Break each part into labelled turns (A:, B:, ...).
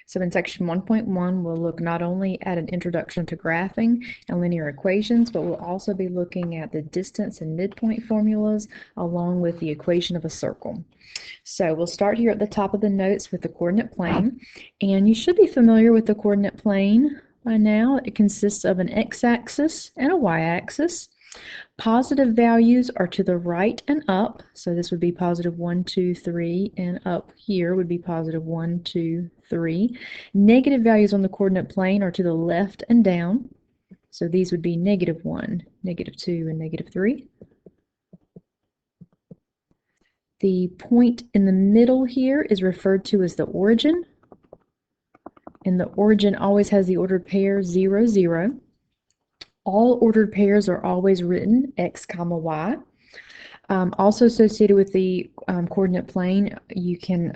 A: So in section 1.1, we'll look not only at an introduction to graphing and linear equations, but we'll also be looking at the distance and midpoint formulas along with the equation of a circle. So we'll start here at the top of the notes with the coordinate plane, and you should be familiar with the coordinate plane by now. It consists of an x-axis and a y-axis. Positive values are to the right and up, so this would be positive 1, 2, 3, and up here would be positive 1, 2, 3. Negative values on the coordinate plane are to the left and down, so these would be negative 1, negative 2, and negative 3. The point in the middle here is referred to as the origin, and the origin always has the ordered pair 0, 0. All ordered pairs are always written x comma y. Also associated with the coordinate plane, you can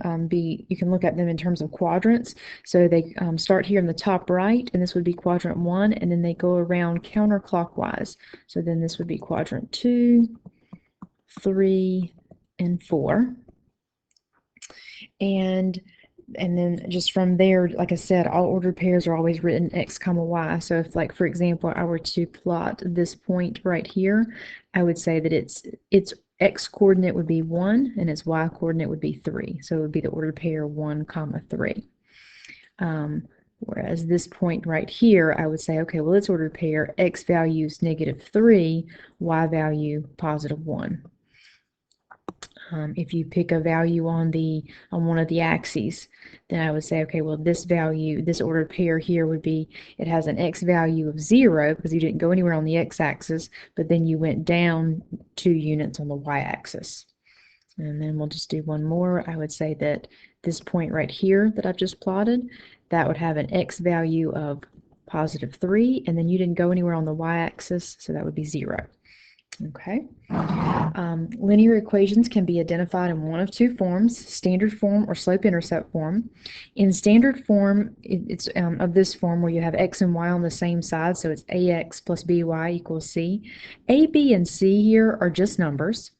A: look at them in terms of quadrants. So they start here in the top right, and this would be quadrant 1, and then they go around counterclockwise. So then this would be quadrant 2, 3, and 4. And then just from there, like I said, all ordered pairs are always written x comma y. So if, like, for example, I were to plot this point right here, I would say that its x coordinate would be 1 and its y coordinate would be 3. So it would be the ordered pair 1 comma 3. Whereas this point right here, I would say, okay, well, its ordered pair x value is negative 3, y value positive 1. If you pick a value on one of the axes, then I would say, okay, well, this value, this ordered pair here would be, it has an x value of 0 because you didn't go anywhere on the x-axis, but then you went down 2 units on the y-axis. And then we'll just do one more. I would say that this point right here that I've just plotted, that would have an x value of positive 3, and then you didn't go anywhere on the y-axis, so that would be 0. Okay. Linear equations can be identified in one of two forms, standard form or slope-intercept form. In standard form, it's of this form where you have x and y on the same side, so it's ax plus by equals c. A, b, and c here are just numbers.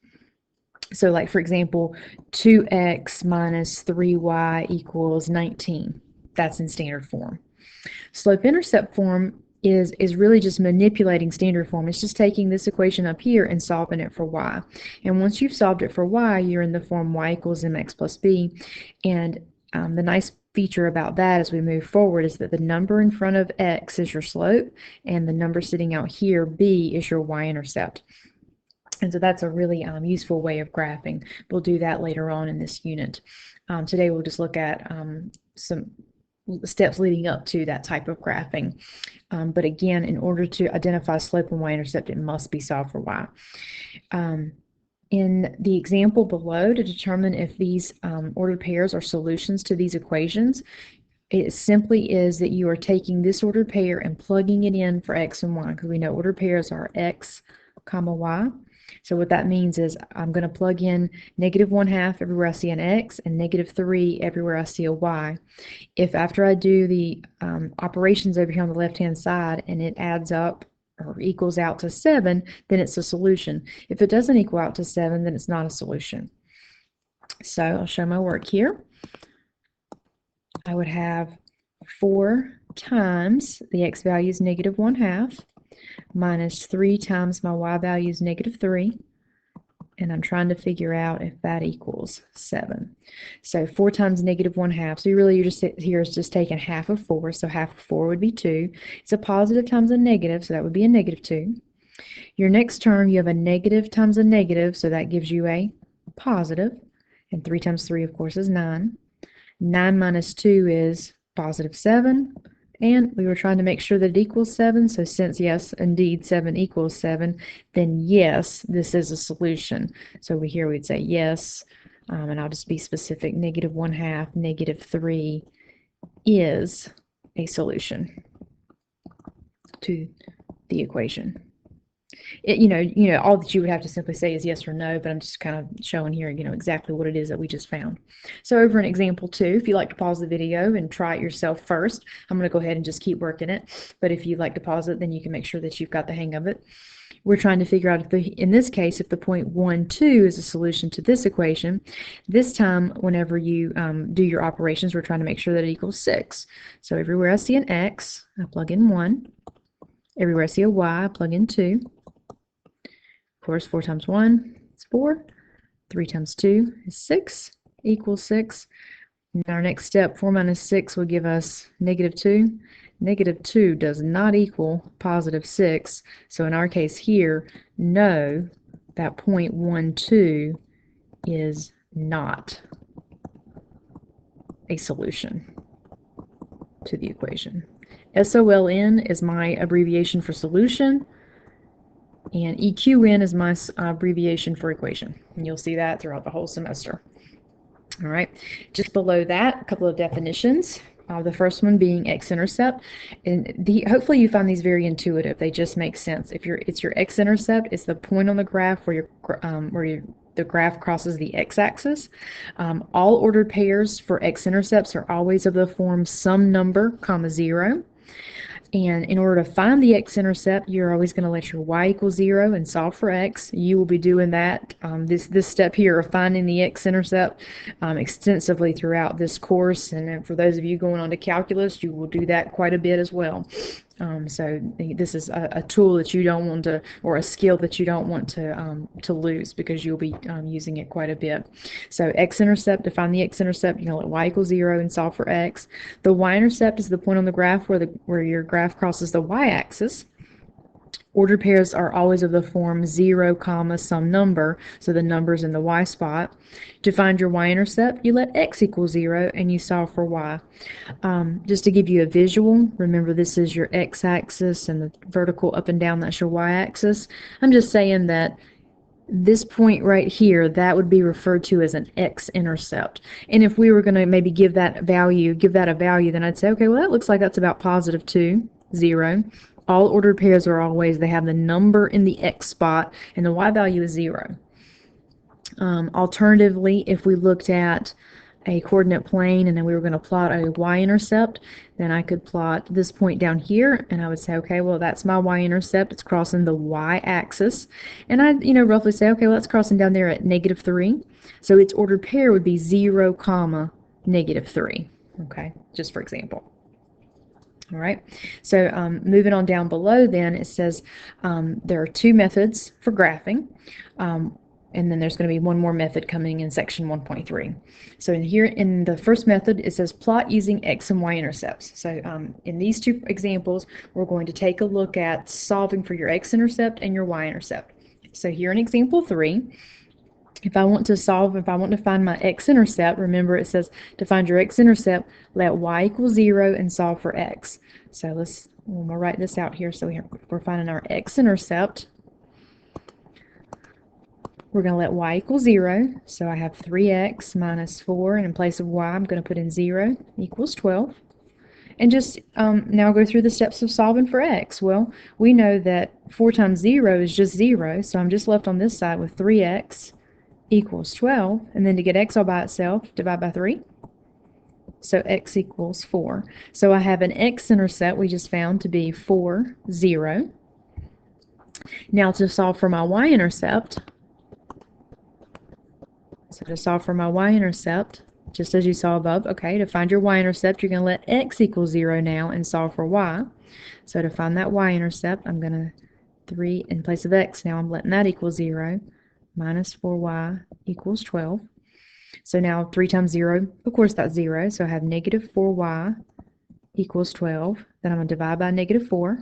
A: So, like, for example, 2x minus 3y equals 19. That's in standard form. Slope-intercept form is really just manipulating standard form. It's just taking this equation up here and solving it for y. And once you've solved it for y, you're in the form y equals mx plus b. And the nice feature about that as we move forward is that the number in front of x is your slope, and the number sitting out here, b, is your y-intercept. And so that's a really useful way of graphing. We'll do that later on in this unit. Today we'll just look at some steps leading up to that type of graphing. But again, in order to identify slope and y-intercept, it must be solved for y. In the example below, to determine if these ordered pairs are solutions to these equations, it simply is that you are taking this ordered pair and plugging it in for x and y, because we know ordered pairs are x comma y. So what that means is I'm going to plug in negative 1/2 everywhere I see an x and negative 3 everywhere I see a y. If after I do the operations over here on the left-hand side and it adds up or equals out to 7, then it's a solution. If it doesn't equal out to 7, then it's not a solution. So I'll show my work here. I would have 4 times the x value is negative 1/2 minus 3 times my y value is negative 3, and I'm trying to figure out if that equals 7. So 4 times negative 1/2, so you're just here is just taking half of 4, so half of 4 would be 2. It's a positive times a negative, so that would be a negative 2. Your next term, you have a negative times a negative, so that gives you a positive, and 3 times 3, of course, is 9. 9 minus 2 is positive 7, and we were trying to make sure that it equals 7, so since, yes, indeed, 7 equals 7, then yes, this is a solution. So here we'd say yes, and I'll just be specific, negative 1/2, negative 3 is a solution to the equation. all that you would have to simply say is yes or no, but I'm just kind of showing here, exactly what it is that we just found. So over in example 2, if you'd like to pause the video and try it yourself first, I'm going to go ahead and just keep working it. But if you'd like to pause it, then you can make sure that you've got the hang of it. We're trying to figure out, in this case, if the point 1, 2 is a solution to this equation. This time, whenever you do your operations, we're trying to make sure that it equals 6. So everywhere I see an x, I plug in 1. Everywhere I see a y, I plug in 2. Of course, 4 times 1 is 4. 3 times 2 is 6, equals 6. And our next step, 4 minus 6 will give us negative 2. Negative 2 does not equal positive 6. So in our case here, no, that point 1, 2 is not a solution to the equation. SOLN is my abbreviation for solution, and EQN is my abbreviation for equation. And you'll see that throughout the whole semester. All right, just below that, a couple of definitions. The first one being x-intercept, and hopefully you find these very intuitive. They just make sense. It's your x-intercept, it's the point on the graph where the graph crosses the x-axis. All ordered pairs for x-intercepts are always of the form some number, comma 0. And in order to find the x-intercept, you're always going to let your y equal 0 and solve for x. You will be doing that, this step here of finding the x-intercept extensively throughout this course. And for those of you going on to calculus, you will do that quite a bit as well. So this is a tool that you don't want to, or a skill that you don't want to lose, because you'll be using it quite a bit. So x-intercept, to find the x-intercept, you're going to let y equal 0 and solve for x. The y-intercept is the point on the graph where your graph crosses the y-axis. Ordered pairs are always of the form 0, comma, some number, so the number's in the y spot. To find your y-intercept, you let x equal 0 and you solve for y. Just to give you a visual, remember this is your x-axis and the vertical up and down, that's your y-axis. I'm just saying that this point right here, that would be referred to as an x-intercept. And if we were going to maybe give that a value, then I'd say, okay, well, that looks like that's about positive 2, 0. All ordered pairs are always, they have the number in the x spot, and the y value is 0. Alternatively, if we looked at a coordinate plane and then we were going to plot a y-intercept, then I could plot this point down here, and I would say, okay, well, that's my y-intercept. It's crossing the y-axis. And I'd, roughly say, okay, well, it's crossing down there at negative 3. So its ordered pair would be 0, comma, negative 3. Okay, just for example. All right, so moving on down below, then it says there are 2 methods for graphing, and then there's going to be one more method coming in section 1.3. So in the first method, it says plot using x and y intercepts. So in these 2 examples, we're going to take a look at solving for your x-intercept and your y-intercept. So here in example 3, if I want to find my x-intercept, remember it says to find your x-intercept, let y equal 0 and solve for x. So I'm going to write this out here. So we're finding our x-intercept. We're going to let y equal 0. So I have 3x minus 4, and in place of y, I'm going to put in 0 equals 12. And just now go through the steps of solving for x. Well, we know that 4 times 0 is just 0, so I'm just left on this side with 3x equals 12, and then to get x all by itself, divide by 3. So x equals 4. So I have an x-intercept we just found to be 4, 0. Now to solve for my y-intercept, just as you saw above, okay, to find your y-intercept, you're going to let x equal 0 now and solve for y. So to find that y-intercept, I'm going to 3 in place of x. Now I'm letting that equal 0. Minus 4y equals 12. So now 3 times 0, of course that's 0, so I have negative 4y equals 12. Then I'm going to divide by negative 4.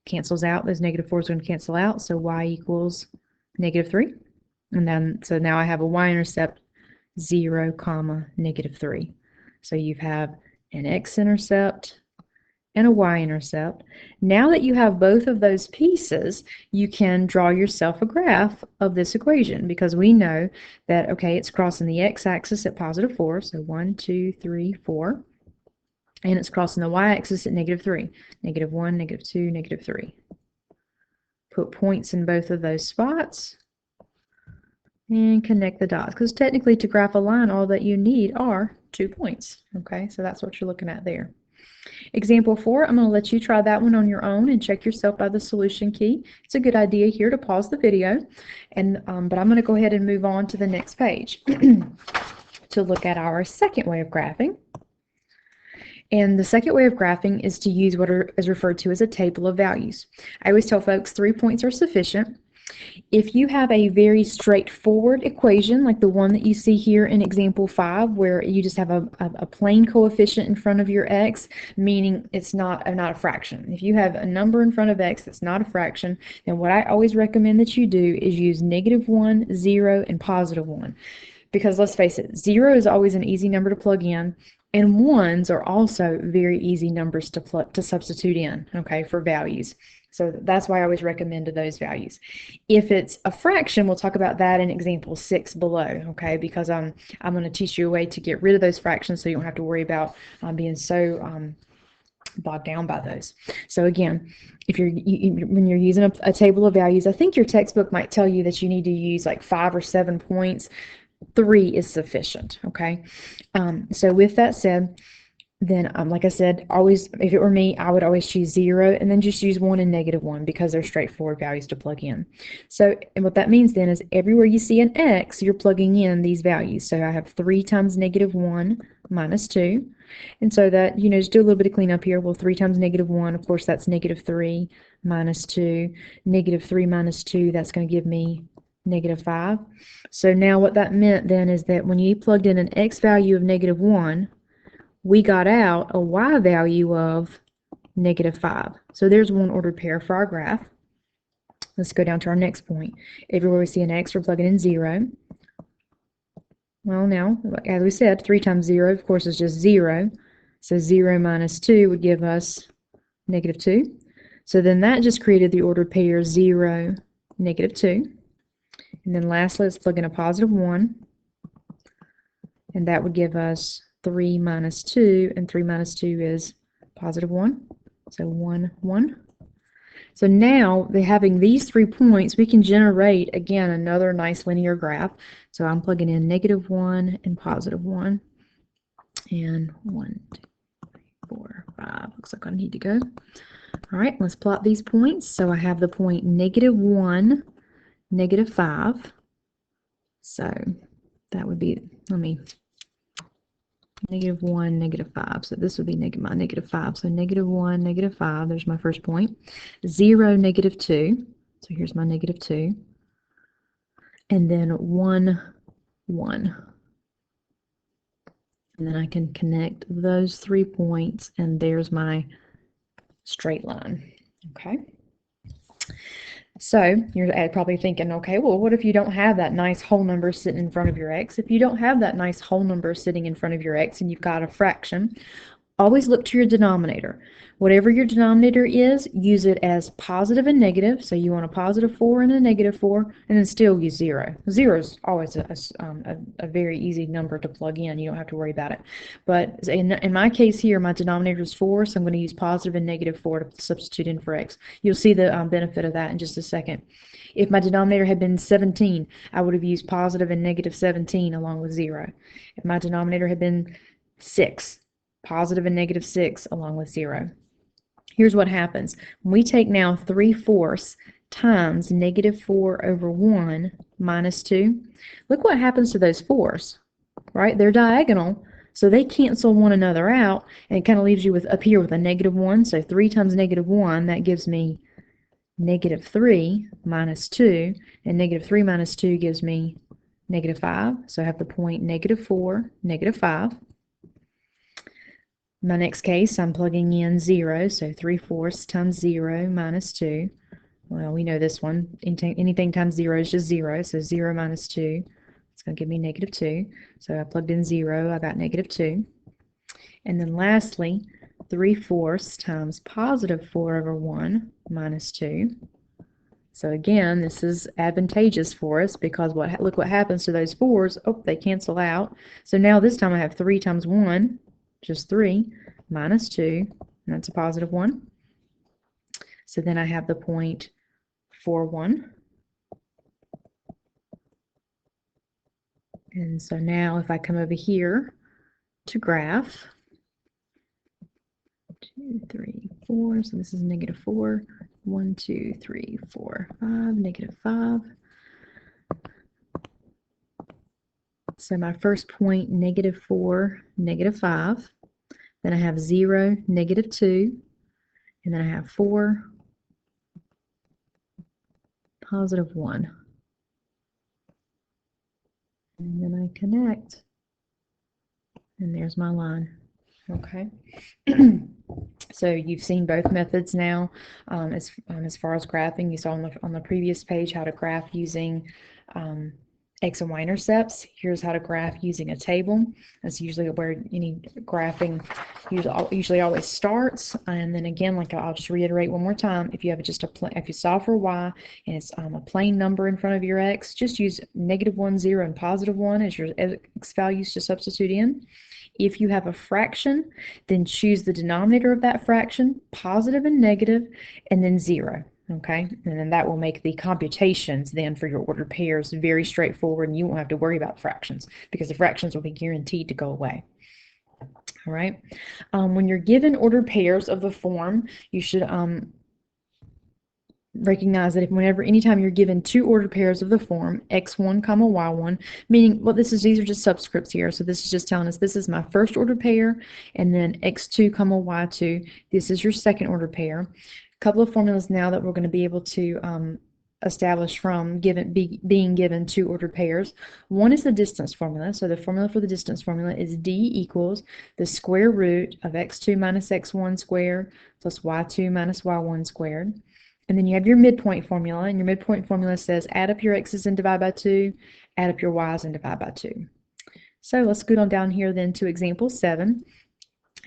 A: Cancels out, those negative 4s are going to cancel out, so y equals negative 3. And then, so now I have a y-intercept 0, comma, negative 3. So you have an x-intercept and a y-intercept. Now that you have both of those pieces, you can draw yourself a graph of this equation, because we know that, okay, it's crossing the x-axis at positive 4, so 1, 2, 3, 4, and it's crossing the y-axis at negative 3, negative 1, negative 2, negative 3. put points in both of those spots, and connect the dots. Because technically to graph a line, all that you need are 2 points. Okay, so that's what you're looking at there. Example 4, I'm going to let you try that one on your own and check yourself by the solution key. It's a good idea here to pause the video, and but I'm going to go ahead and move on to the next page to look at our second way of graphing. And the second way of graphing is to use what is referred to as a table of values. I always tell folks 3 points are sufficient. If you have a very straightforward equation, like the one that you see here in example 5, where you just have a plain coefficient in front of your x, meaning it's not a fraction. If you have a number in front of x that's not a fraction, then what I always recommend that you do is use -1, 0, and +1. Because let's face it, 0 is always an easy number to plug in, and 1s are also very easy numbers to substitute in, okay, for values. So that's why I always recommend those values. If it's a fraction, we'll talk about that in example 6 below, okay, because I'm going to teach you a way to get rid of those fractions so you don't have to worry about being so bogged down by those. So again, if when you're using a table of values, I think your textbook might tell you that you need to use like 5 or 7 points. 3 is sufficient, okay? So with that said, then like I said, always, if it were me, I would always choose 0 and then just use 1 and -1 because they're straightforward values to plug in. So, and what that means then is everywhere you see an x, you're plugging in these values. So I have 3 times -1 minus 2. And so that, just do a little bit of cleanup here. Well, 3 times -1, of course, that's -3 minus 2. -3 minus 2, that's going to give me -5. So now what that meant then is that when you plugged in an x value of -1, we got out a y value of -5. So there's one ordered pair for our graph. Let's go down to our next point. Everywhere we see an x, we're plugging in 0. Well, now, as we said, 3 times 0, of course, is just 0. So 0 minus 2 would give us -2. So then that just created the ordered pair 0, -2. And then lastly, let's plug in a +1. And that would give us 3 minus 2, and 3 minus 2 is +1. So 1, 1. So now, having these 3 points, we can generate, again, another nice linear graph. So I'm plugging in -1 and +1. And 1, 2, 3, 4, 5. Looks like I need to go. All right, let's plot these points. So I have the point -1, -5. So that would be, -1, -5. So this would be my -5. So -1, -5. There's my first point. 0, -2. So here's my -2. And then 1, 1. And then I can connect those 3 points, and there's my straight line. Okay. So you're probably thinking, okay, well, what if you don't have that nice whole number sitting in front of your x? If you don't have that nice whole number sitting in front of your x and you've got a fraction, always look to your denominator. Whatever your denominator is, use it as positive and negative. So you want a +4 and a -4, and then still use 0. 0 is always a very easy number to plug in. You don't have to worry about it. But in my case here, my denominator is 4, so I'm going to use positive and -4 to substitute in for x. You'll see the benefit of that in just a second. If my denominator had been 17, I would have used positive and -17 along with 0. If my denominator had been 6, positive and -6 along with 0. Here's what happens. When we take now 3/4 times -4 over 1 minus 2, look what happens to those 4's, right? They're diagonal, so they cancel one another out, and it kind of leaves you up here with a -1. So 3 times -1, that gives me -3 minus 2, and -3 minus 2 gives me -5. So I have the point -4, -5. My next case, I'm plugging in 0, so 3/4 times 0 minus 2. Well, we know this one. Anything times 0 is just 0, so 0 minus 2, it's going to give me -2. So I plugged in 0, I got -2. And then lastly, 3/4 times +4 over 1 minus 2. So again, this is advantageous for us because look what happens to those 4's. Oh, they cancel out. So now this time I have 3 times 1, just 3, minus 2, and that's a +1. So then I have the point 4, 1. And so now if I come over here to graph, 2, 3, 4, so this is -4, 1, 2, 3, 4, 5, -5. So my first point, -4, -5. Then I have 0, -2, and then I have 4, +1. And then I connect, and there's my line. Okay. So you've seen both methods now. As far as graphing, you saw on the previous page how to graph using x and y intercepts. Here's how to graph using a table. That's usually where any graphing usually always starts. And then again, like I'll just reiterate one more time, if you have just if you solve for y and it's a plain number in front of your x, just use -1, 0, and +1 as your x values to substitute in. If you have a fraction, then choose the denominator of that fraction, positive and negative, and then 0. Okay, and then that will make the computations then for your ordered pairs very straightforward, and you won't have to worry about fractions because the fractions will be guaranteed to go away. All right. When you're given ordered pairs of the form, you should recognize that anytime you're given two ordered pairs of the form x1 comma y1, meaning these are just subscripts here, so this is just telling us this is my first ordered pair, and then x2 comma y2, this is your second ordered pair. A couple of formulas now that we're going to be able to establish from being given two ordered pairs. One is the distance formula. So the formula for the distance formula is d equals the square root of x2 minus x1 squared plus y2 minus y1 squared. And then you have your midpoint formula, and your midpoint formula says add up your x's and divide by 2, add up your y's and divide by 2. So let's scoot on down here then to example 7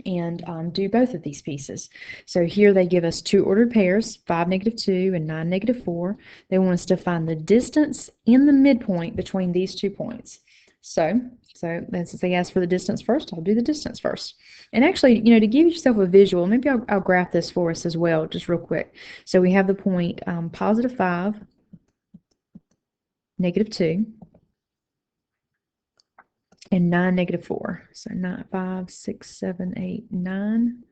A: and do both of these pieces. So here they give us two ordered pairs, 5, -2 and 9, -4. They want us to find the distance in the midpoint between these 2 points. So since they asked for the distance first, I'll do the distance first. And actually, to give yourself a visual, maybe I'll graph this for us as well, just real quick. So we have the point +5, -2, and 9, -4. So 9, 5, 6, 7, 8, 9,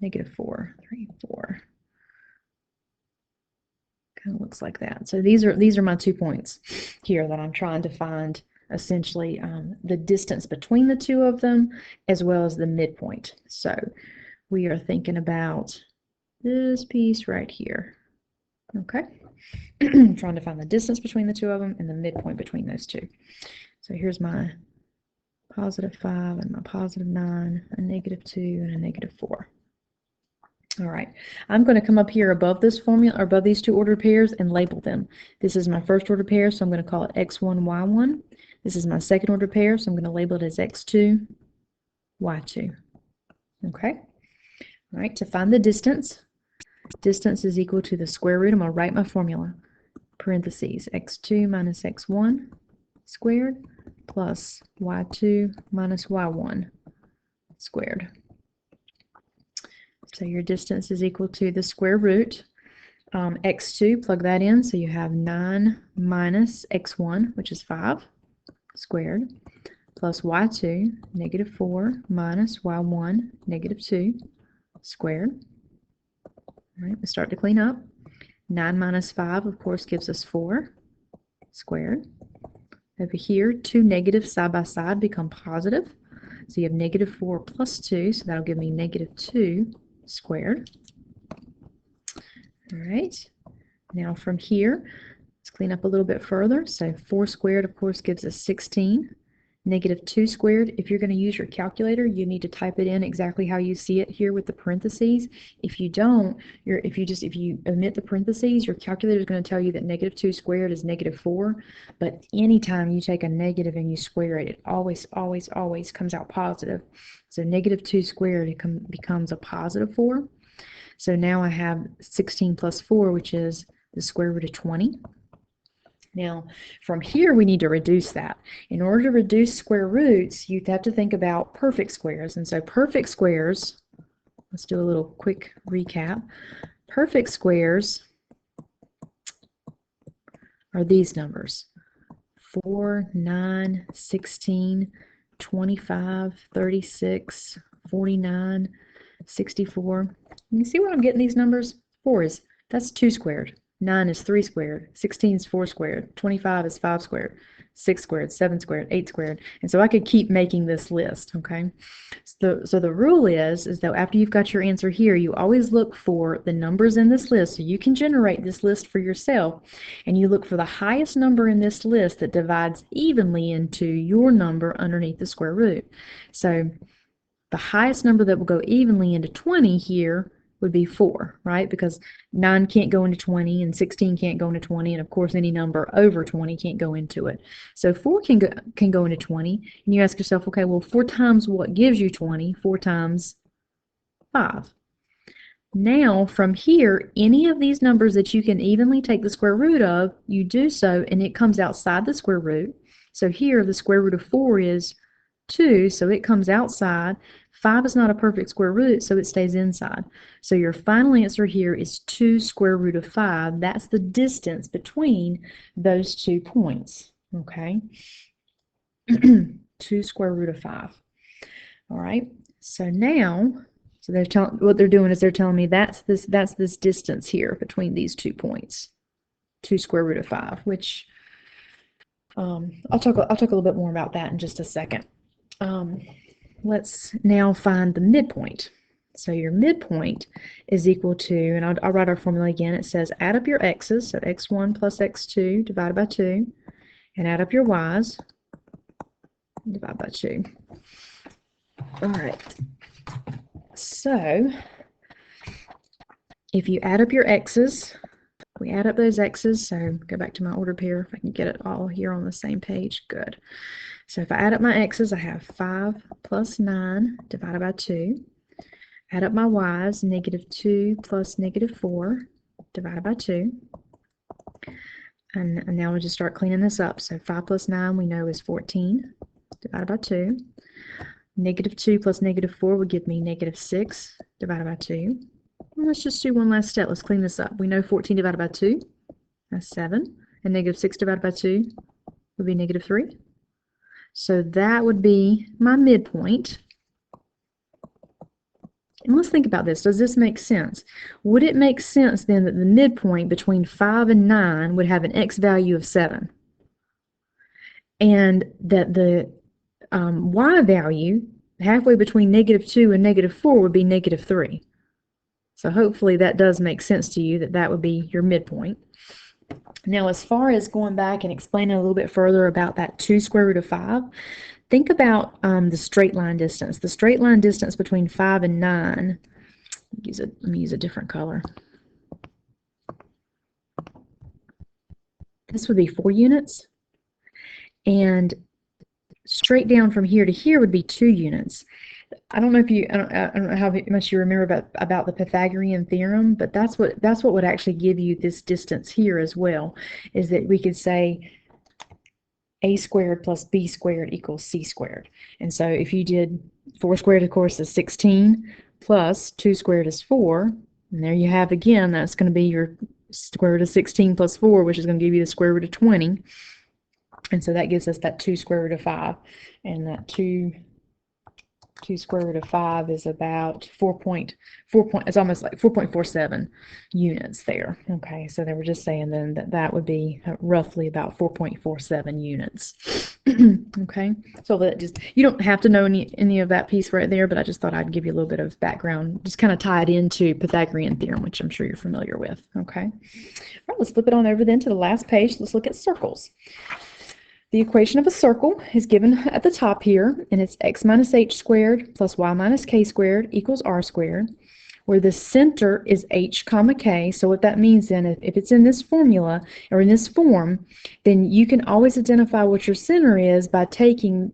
A: -4, 3, 4. Kind of looks like that. So these are my 2 points here that I'm trying to find, essentially the distance between the two of them as well as the midpoint. So we are thinking about this piece right here. Okay. Trying to find the distance between the two of them and the midpoint between those two. So here's my +5 and my +9, a -2 and a -4. All right, I'm going to come up here above this formula, or above these two ordered pairs, and label them. This is my first ordered pair, so I'm going to call it x1, y1. This is my second ordered pair, so I'm going to label it as x2, y2. Okay. All right, to find the distance is equal to the square root. I'm going to write my formula. Parentheses, x2 minus x1 squared plus y2 minus y1 squared. So your distance is equal to the square root. X2, plug that in, so you have 9 minus x1, which is 5, squared, plus y2, -4, minus y1, -2, squared. All right, we start to clean up. 9 minus 5, of course, gives us 4, squared. Over here, two negatives side by side become positive. So you have -4 plus 2, so that'll give me -2 squared. All right, now from here, let's clean up a little bit further. So 4 squared, of course, gives us 16. -2 squared, if you're going to use your calculator, you need to type it in exactly how you see it here with the parentheses. If you don't, if you omit the parentheses, your calculator is going to tell you that -2 squared is -4. But anytime you take a negative and you square it, it always comes out positive. So -2 squared, it becomes a +4. So now I have 16 plus 4, which is the square root of 20. Now, from here, we need to reduce that. In order to reduce square roots, you have to think about perfect squares. And so perfect squares, let's do a little quick recap. Perfect squares are these numbers: 4, 9, 16, 25, 36, 49, 64. You see where I'm getting these numbers? 4 that's 2 squared. 9 is 3 squared. 16 is 4 squared. 25 is 5 squared. 6 squared, 7 squared, 8 squared. And so I could keep making this list, okay? So the rule is that after you've got your answer here, you always look for the numbers in this list. So you can generate this list for yourself, and you look for the highest number in this list that divides evenly into your number underneath the square root. So the highest number that will go evenly into 20 here would be 4, right? Because 9 can't go into 20 and 16 can't go into 20, and of course any number over 20 can't go into it. So 4 can go into 20, and you ask yourself, okay, well 4 times what gives you 20? 4 times 5. Now from here, any of these numbers that you can evenly take the square root of, you do so, and it comes outside the square root. So here the square root of 4 is 2, so it comes outside. 5 is not a perfect square root, so it stays inside. So your final answer here is 2 square root of 5. That's the distance between those 2 points, okay? 2 square root of 5. All right, so now, what they're doing is they're telling me that's this distance here between these 2 points, 2 square root of 5, which I'll talk a little bit more about that in just a second. Let's now find the midpoint. So your midpoint is equal to, and I'll write our formula again. It says add up your x's, so x1 plus x2 divided by 2, and add up your y's, divided by 2. All right. So if you add up your x's, we add up those x's, so go back to my order pair if I can get it all here on the same page. Good. So if I add up my x's, I have 5 plus 9 divided by 2. Add up my y's, negative 2 plus negative 4 divided by 2. And now we'll just start cleaning this up. So 5 plus 9 we know is 14 divided by 2. Negative 2 plus negative 4 would give me negative 6 divided by 2. And let's just do one last step. Let's clean this up. We know 14 divided by 2, that's 7. And negative 6 divided by 2 would be negative 3. So that would be my midpoint. And let's think about this. Does this make sense? Would it make sense then that the midpoint between 5 and 9 would have an x value of 7? And that the y value halfway between negative 2 and negative 4 would be negative 3. So hopefully that does make sense to you, that would be your midpoint. Now, as far as going back and explaining a little bit further about that 2 square root of 5, think about the straight line distance. The straight line distance between 5 and 9, let me use a different color. This would be 4 units. And straight down from here to here would be 2 units. I don't know how much you remember about the Pythagorean theorem, but that's what would actually give you this distance here as well, is that we could say a squared plus b squared equals c squared. And so if you did 4 squared, of course, is 16, plus 2 squared is 4, and there you have again, that's going to be your square root of 16 plus 4, which is going to give you the square root of 20. And so that gives us that 2 square root of 5, and that 2 square root of 5 is about it's almost like 4.47 units there. Okay, so they were just saying then that would be roughly about 4.47 units. Okay, so that you don't have to know any of that piece right there, but I just thought I'd give you a little bit of background, just kind of tie it into Pythagorean theorem, which I'm sure you're familiar with. Okay, all right, let's flip it on over then to the last page. Let's look at circles. The equation of a circle is given at the top here, and it's x minus h squared plus y minus k squared equals r squared, where the center is h comma k. So what that means then, if it's in this formula or in this form, then you can always identify what your center is by taking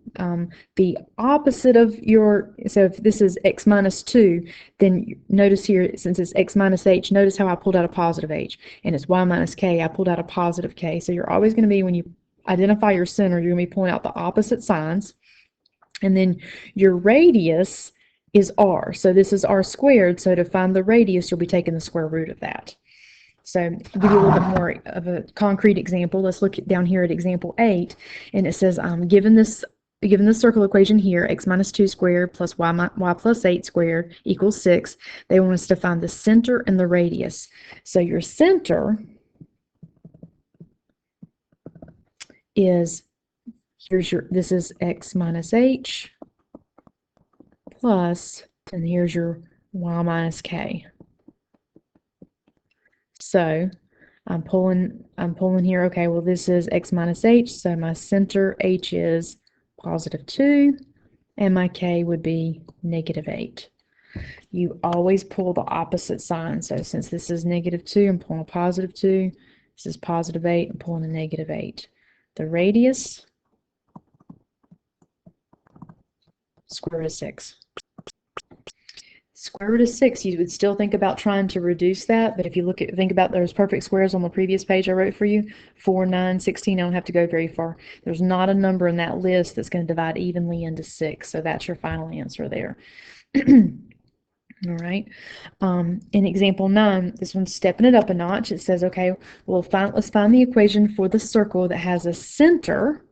A: the opposite of your, so if this is x minus 2, then notice here, since it's x minus h, notice how I pulled out a positive h, and it's y minus k, I pulled out a positive k. So you're always going to be, when you identify your center, you're going to be pulling out the opposite signs. And then your radius is r. So this is r squared. So to find the radius, you'll be taking the square root of that. So to give you a little bit more of a concrete example, let's look down here at example 8, and it says, given the circle equation here, x minus 2 squared plus y plus 8 squared equals 6, they want us to find the center and the radius. So your center is, this is x minus h plus, and here's your y minus k. So I'm pulling here, okay, well this is x minus h, so my center h is positive 2, and my k would be negative 8. You always pull the opposite sign, so since this is negative 2, I'm pulling a positive 2, this is positive 8, I'm pulling a negative 8. The radius, square root of 6. Square root of 6, you would still think about trying to reduce that, but if you think about those perfect squares on the previous page I wrote for you, 4, 9, 16, I don't have to go very far. There's not a number in that list that's going to divide evenly into 6, so that's your final answer there. All right. In example 9, this one's stepping it up a notch. It says, okay, let's find the equation for the circle that has a center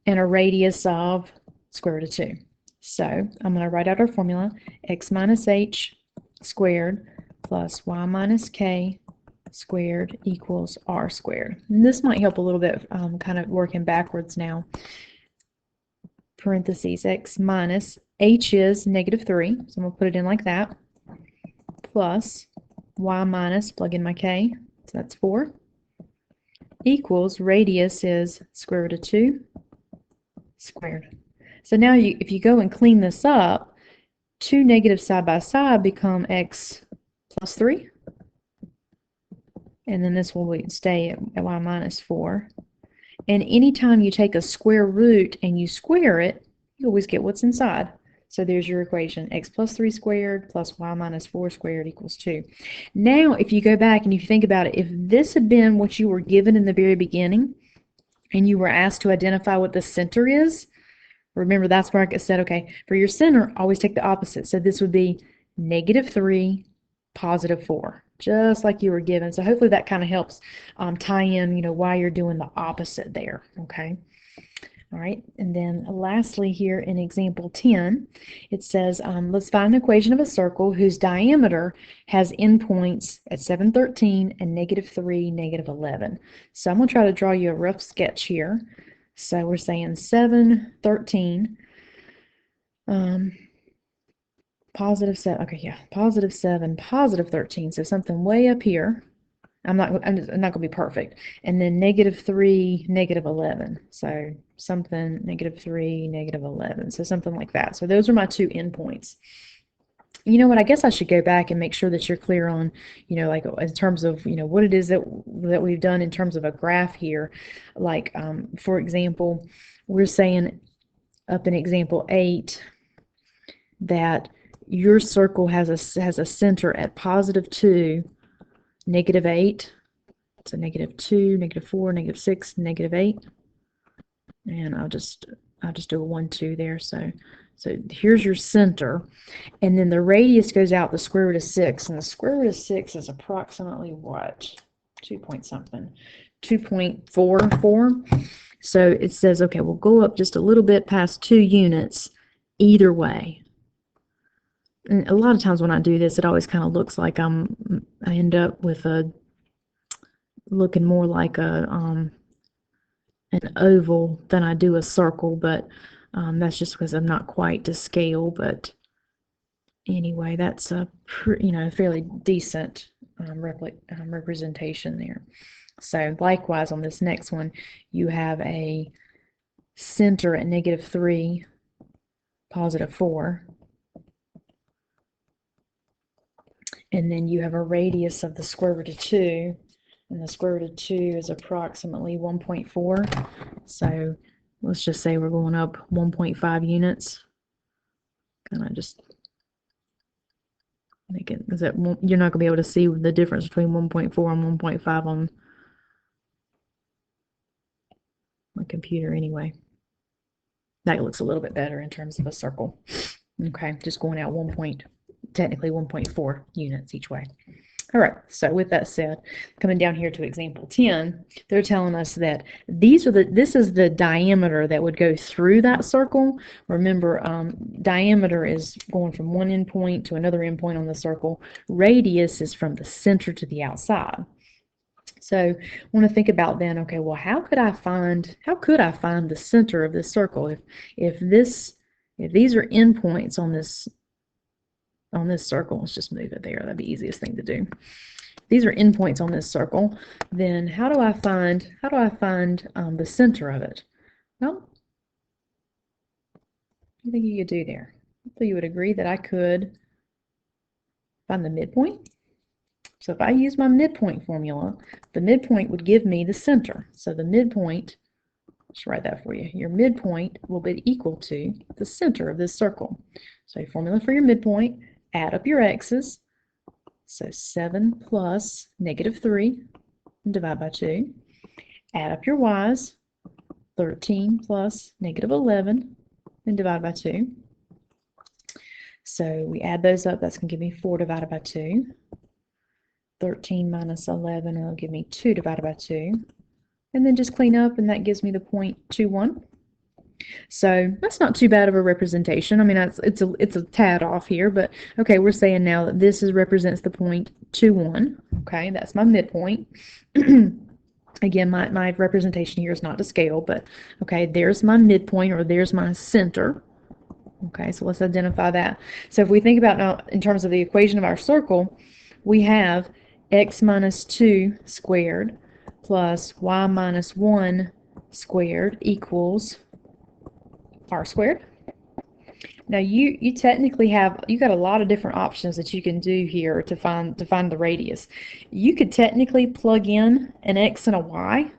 A: and a radius of square root of 2. So I'm going to write out our formula, x minus h squared plus y minus k squared equals r squared. And this might help a little bit, kind of working backwards now. Parentheses, x minus, h is negative 3, so I'm going to put it in like that, plus y minus, plug in my k, so that's 4, equals, radius is square root of 2 squared. So now if you go and clean this up, 2 negatives side by side become x plus 3. And then this will stay at y minus 4. And anytime you take a square root and you square it, you always get what's inside. So there's your equation, x plus 3 squared plus y minus 4 squared equals 2. Now, if you go back and if you think about it, if this had been what you were given in the very beginning, and you were asked to identify what the center is, remember that's where I said, okay, for your center, always take the opposite. So this would be negative 3, positive 4, just like you were given. So hopefully that kind of helps tie in, why you're doing the opposite there, okay? All right, and then lastly here in example 10, it says, let's find an equation of a circle whose diameter has endpoints at 7, 13 and negative 3, negative 11. So I'm going to try to draw you a rough sketch here. So we're saying 7, 13, positive 7, okay, yeah, positive 7, positive 13, so something way up here. I'm not going to be perfect. And then negative 3, negative 11. So something negative 3, negative 11. So something like that. So those are my 2 endpoints. You know what? I guess I should go back and make sure that you're clear on, like in terms of, what it is that we've done in terms of a graph here. Like, for example, we're saying up in example 8 that your circle has a center at positive 2, negative 8, so negative 2, negative 4, negative 6, negative 8, and I'll just do a 1, 2 there. So here's your center, and then the radius goes out the square root of 6, and the square root of 6 is approximately what? 2 point something, 2.44. So it says, okay, we'll go up just a little bit past 2 units either way. And a lot of times when I do this, it always kind of looks like I end up with looking more like an oval than I do a circle, but that's just because I'm not quite to scale. But anyway, that's a fairly decent representation there. So likewise on this next one, you have a center at negative 3, positive 4. And then you have a radius of the square root of 2, and the square root of 2 is approximately 1.4. So let's just say we're going up 1.5 units. Kind of just make it, because you're not going to be able to see the difference between 1.4 and 1.5 on my computer anyway. That looks a little bit better in terms of a circle. Okay, just going out technically 1.4 units each way. All right, so with that said, coming down here to example 10, they're telling us that this is the diameter that would go through that circle. Remember, diameter is going from one endpoint to another endpoint on the circle. Radius is from the center to the outside. So I want to think about then, okay, well, how could I find the center of this circle if these are endpoints on this circle? Let's just move it there. That'd be the easiest thing to do. These are endpoints on this circle. Then how do I find the center of it? Well, what do you think you could do there? So you would agree that I could find the midpoint. So if I use my midpoint formula, the midpoint would give me the center. So the midpoint, let's write that for you. Your midpoint will be equal to the center of this circle. So a formula for your midpoint, add up your x's. So 7 plus -3 and divide by 2. Add up your y's, 13 plus -11 and divide by 2. So we add those up, that's going to give me 4 divided by 2. 13 minus 11 will give me 2 divided by 2. And then just clean up, and that gives me the 0.21. So that's not too bad of a representation. I mean, it's a tad off here, but okay, we're saying now that this represents the 0.21. Okay, that's my midpoint. Again, my representation here is not to scale, but okay, there's my midpoint, or there's my center. Okay, so let's identify that. So if we think about now in terms of the equation of our circle, we have x minus 2 squared plus y minus 1 squared equals r squared. Now you technically you got a lot of different options that you can do here to find the radius. You could technically plug in an x and a y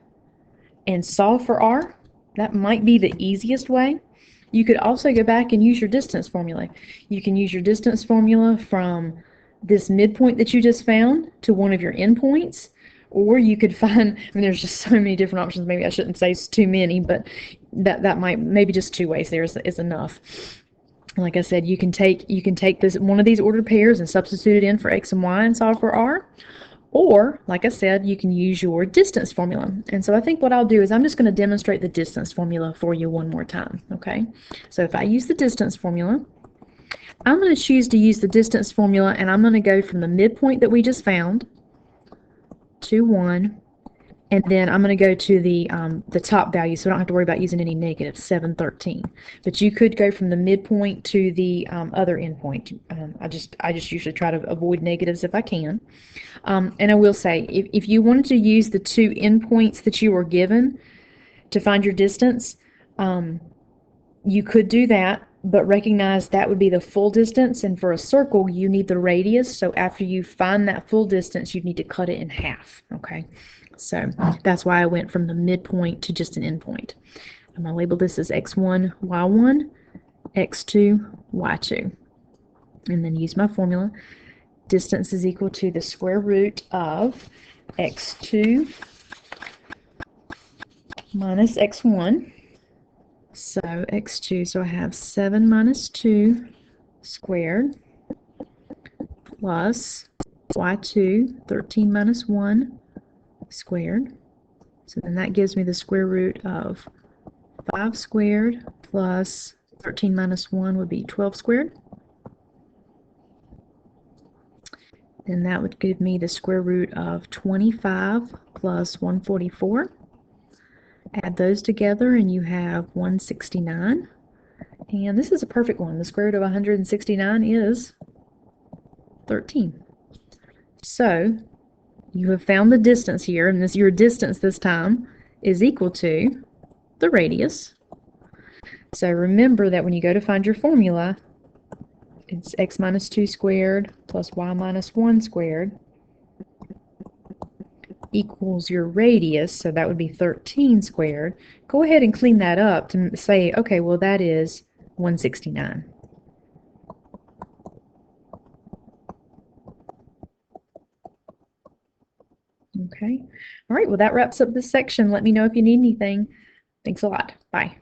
A: and solve for r. That might be the easiest way. You could also go back and use your distance formula. You can use your distance formula from this midpoint that you just found to one of your endpoints, or you could find, I mean, there's just so many different options. Maybe I shouldn't say it's too many, but that might, maybe just 2 ways there is enough. Like I said, you can take this one of these ordered pairs and substitute it in for x and y and solve for r. Or, like I said, you can use your distance formula. And so I think what I'll do is I'm just going to demonstrate the distance formula for you one more time, okay? So if I use the distance formula, I'm going to choose to use the distance formula, and I'm going to go from the midpoint that we just found to 1, and then I'm going to go to the top value, so I don't have to worry about using any negatives, 713. But you could go from the midpoint to the other endpoint. I just usually try to avoid negatives if I can. And I will say, if you wanted to use the 2 endpoints that you were given to find your distance, you could do that, but recognize that would be the full distance, and for a circle you need the radius, so after you find that full distance you need to cut it in half, okay? So that's why I went from the midpoint to just an endpoint. I'm going to label this as x1, y1, x2, y2, and then use my formula. Distance is equal to the square root of x2 minus x1. So x2, so I have 7 minus 2 squared plus y2, 13 minus 1 squared. So then that gives me the square root of 5 squared plus 13 minus 1 would be 12 squared. And that would give me the square root of 25 plus 144. Add those together and you have 169. And this is a perfect one. The square root of 169 is 13. So you have found the distance here, and your distance this time is equal to the radius. So remember that when you go to find your formula, it's x minus 2 squared plus y minus 1 squared equals your radius, so that would be 13 squared. Go ahead and clean that up to say, okay, well that is 169. Okay. All right, well that wraps up this section. Let me know if you need anything. Thanks a lot. Bye.